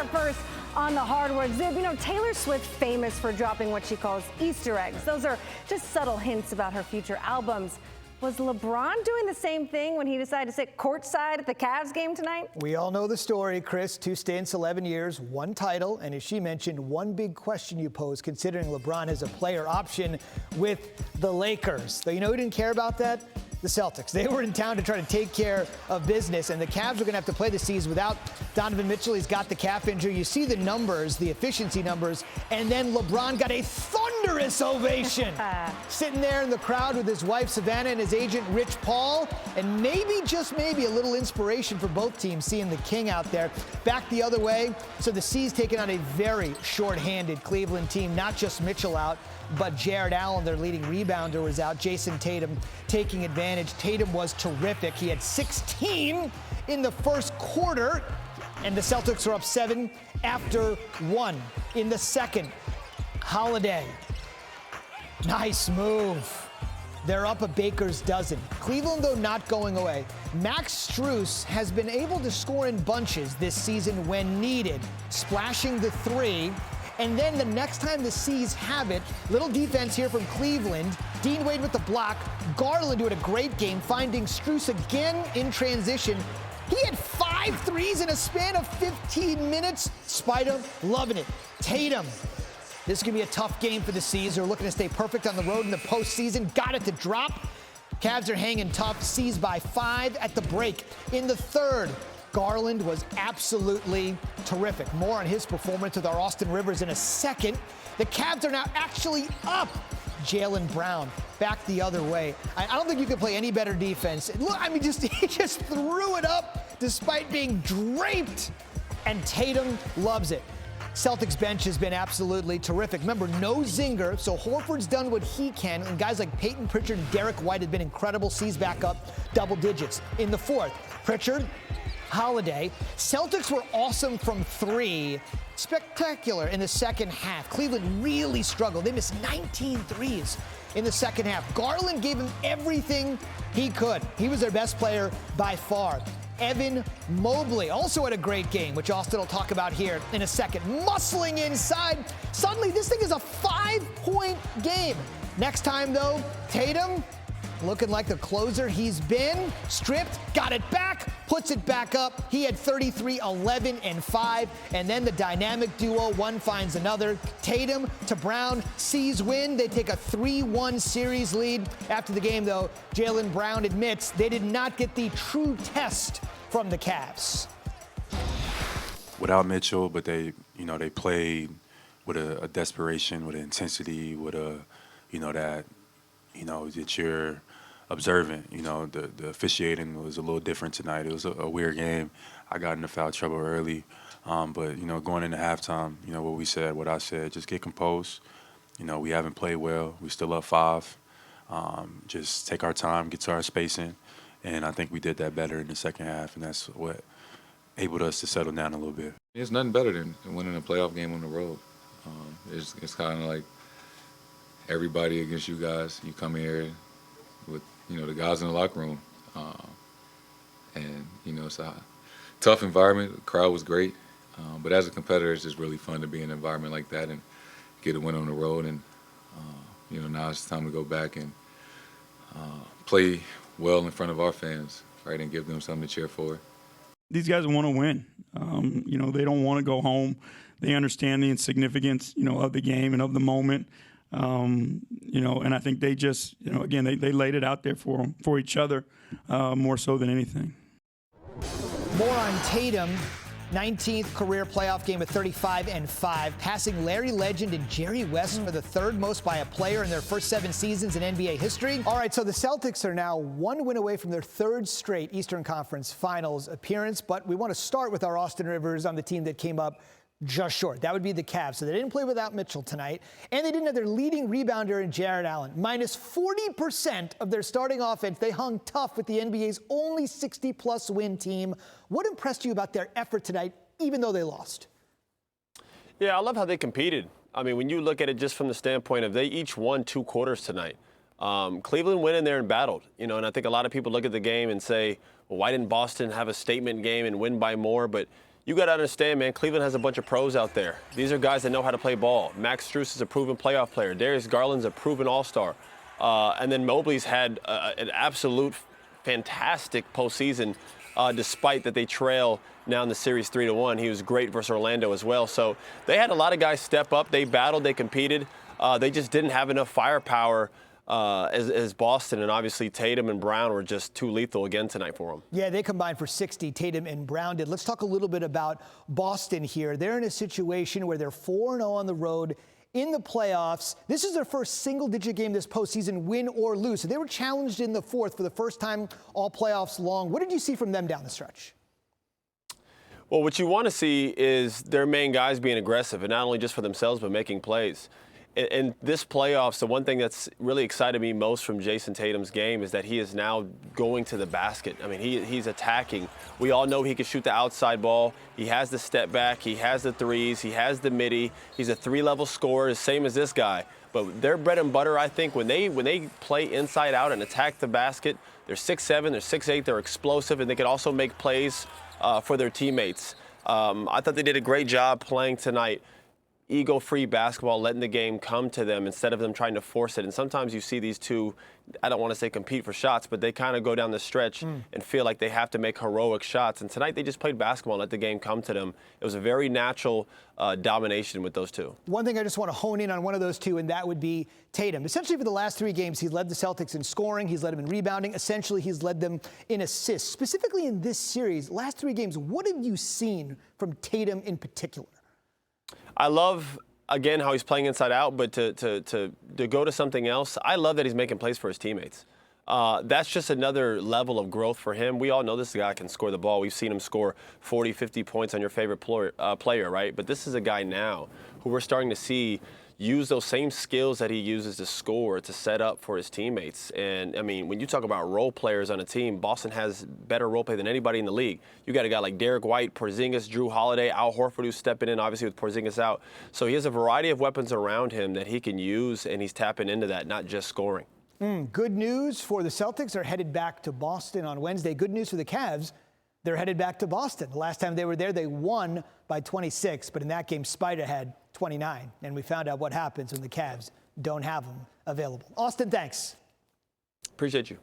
start first on the hardwood. Zib, Taylor Swift famous for dropping what she calls Easter eggs. Those are just subtle hints about her future albums. Was LeBron doing the same thing when he decided to sit courtside at the Cavs game tonight? We all know the story, Chris. 2 stints, 11 years, 1 title. And as she mentioned, one big question you pose considering LeBron has a player option with the Lakers. Though you know who didn't care about that? The Celtics. They were in town to try to take care of business, and the Cavs are going to have to play the season without Donovan Mitchell. He's got the calf injury. You see the numbers, the efficiency numbers, and then LeBron got a thunderous ovation sitting there in the crowd with his wife Savannah and his agent Rich Paul, and maybe, just maybe, a little inspiration for both teams seeing the King out there. Back the other way, so the C's taking on a very short-handed Cleveland team, not just Mitchell out, but Jared Allen, their leading rebounder, was out. Jayson Tatum taking advantage. Tatum was terrific. He had 16 in the first quarter, and the Celtics are up 7 after 1 in the second. Holiday, nice move. They're up a baker's dozen. Cleveland, though, not going away. Max Strus has been able to score in bunches this season when needed, splashing the 3. And then the next time the C's have it, little defense here from Cleveland. Dean Wade with the block. Garland doing a great game, finding Strus again in transition. He had 5 threes in a span of 15 minutes. Spider loving it. Tatum. This is going to be a tough game for the C's. They're looking to stay perfect on the road in the postseason. Got it to drop. Cavs are hanging tough. C's by 5 at the break. In the third, Garland was absolutely terrific. More on his performance with our Austin Rivers in a second. The Cavs are now actually up. Jaylen Brown back the other way. I don't think you can play any better defense. Look, he just threw it up despite being draped. And Tatum loves it. Celtics bench has been absolutely terrific. Remember, no Zinger, so Horford's done what he can, and guys like Peyton Pritchard and Derek White have been incredible. C's back up double digits. In the fourth, Pritchard, Holiday. Celtics were awesome from 3. Spectacular in the second half. Cleveland really struggled. They missed 19 threes in the second half. Garland gave him everything he could. He was their best player by far. Evan Mobley also had a great game, which Austin will talk about here in a second. Muscling inside. Suddenly, this thing is a 5-point game. Next time, though, Tatum looking like the closer he's been. Stripped, got it back, puts it back up. He had 33, 11, and 5. And then the dynamic duo, one finds another. Tatum to Brown, C's win. They take a 3-1 series lead. After the game, though, Jaylen Brown admits they did not get the true test from the Cavs. Without Mitchell, but they played with a desperation, with an intensity, with that you're observant. The officiating was a little different tonight. It was a weird game. I got into foul trouble early. But going into halftime, what I said, just get composed. We haven't played well. We're still up 5. Just take our time, get to our spacing. And I think we did that better in the second half, and that's what enabled us to settle down a little bit. It's nothing better than winning a playoff game on the road. It's kind of like everybody against you guys. You come here with, the guys in the locker room. And it's a tough environment. The crowd was great. But as a competitor, it's just really fun to be in an environment like that and get a win on the road. And, now it's time to go back and play well in front of our fans, right, and give them something to cheer for. These guys want to win. They don't want to go home. They understand the insignificance, of the game and of the moment. And I think they just, again, they laid it out there for each other more so than anything. More on Tatum. 19th career playoff game at 35 and 5, passing Larry Legend and Jerry West for the 3rd most by a player in their first 7 seasons in NBA history. All right, so the Celtics are now 1 win away from their 3rd straight Eastern Conference Finals appearance, but we want to start with our Austin Rivers on the team that came up just short. That would be the Cavs. So they didn't play without Mitchell tonight, and they didn't have their leading rebounder in Jared Allen. Minus 40% of their starting offense. They hung tough with the NBA's only 60-plus win team. What impressed you about their effort tonight, even though they lost? Yeah, I love how they competed. I mean, when you look at it just from the standpoint of they each won 2 quarters tonight. Cleveland went in there and battled, and I think a lot of people look at the game and say, well, why didn't Boston have a statement game and win by more? But you got to understand, man, Cleveland has a bunch of pros out there. These are guys that know how to play ball. Max Strus is a proven playoff player. Darius Garland's a proven all-star. And then Mobley's had an absolute fantastic postseason, despite that they trail now in the series 3-1. He was great versus Orlando as well. So they had a lot of guys step up. They battled. They competed. They just didn't have enough firepower as Boston, and obviously Tatum and Brown were just too lethal again tonight for them. Yeah, they combined for 60, Tatum and Brown did. Let's talk a little bit about Boston here. They're in a situation where they're 4-0 on the road in the playoffs. This is their first single-digit game this postseason, win or lose. So they were challenged in the fourth for the first time all playoffs long. What did you see from them down the stretch? Well, what you want to see is their main guys being aggressive, and not only just for themselves, but making plays. In this playoffs, the one thing that's really excited me most from Jayson Tatum's game is that he is now going to the basket. I mean, he's attacking. We all know he can shoot the outside ball. He has the step back. He has the threes. He has the midi. He's a three-level scorer, the same as this guy. But their bread and butter, I think, when they play inside out and attack the basket, they're 6'7", they're 6'8", they're explosive, and they can also make plays for their teammates. I thought they did a great job playing tonight. Ego-free basketball, letting the game come to them instead of them trying to force it. And sometimes you see these two, I don't want to say compete for shots, but they kind of go down the stretch and feel like they have to make heroic shots. And tonight they just played basketball and let the game come to them. It was a very natural domination with those two. One thing I just want to hone in on one of those two, and that would be Tatum. Essentially for the last 3 games, he's led the Celtics in scoring. He's led them in rebounding. Essentially, he's led them in assists. Specifically in this series, last 3 games, what have you seen from Tatum in particular? I love, again, how he's playing inside out, but to go to something else, I love that he's making plays for his teammates. That's just another level of growth for him. We all know this guy can score the ball. We've seen him score 40, 50 points on your favorite player, right? But this is a guy now who we're starting to see use those same skills that he uses to score to set up for his teammates. And, I mean, when you talk about role players on a team, Boston has better role play than anybody in the league. You got a guy like Derek White, Porzingis, Drew Holiday, Al Horford, who's stepping in, obviously, with Porzingis out. So he has a variety of weapons around him that he can use, and he's tapping into that, not just scoring. Good news for the Celtics. They're headed back to Boston on Wednesday. Good news for the Cavs. They're headed back to Boston. The last time they were there, they won by 26, but in that game, Spider had 29, and we found out what happens when the Cavs don't have them available. Austin, thanks. Appreciate you.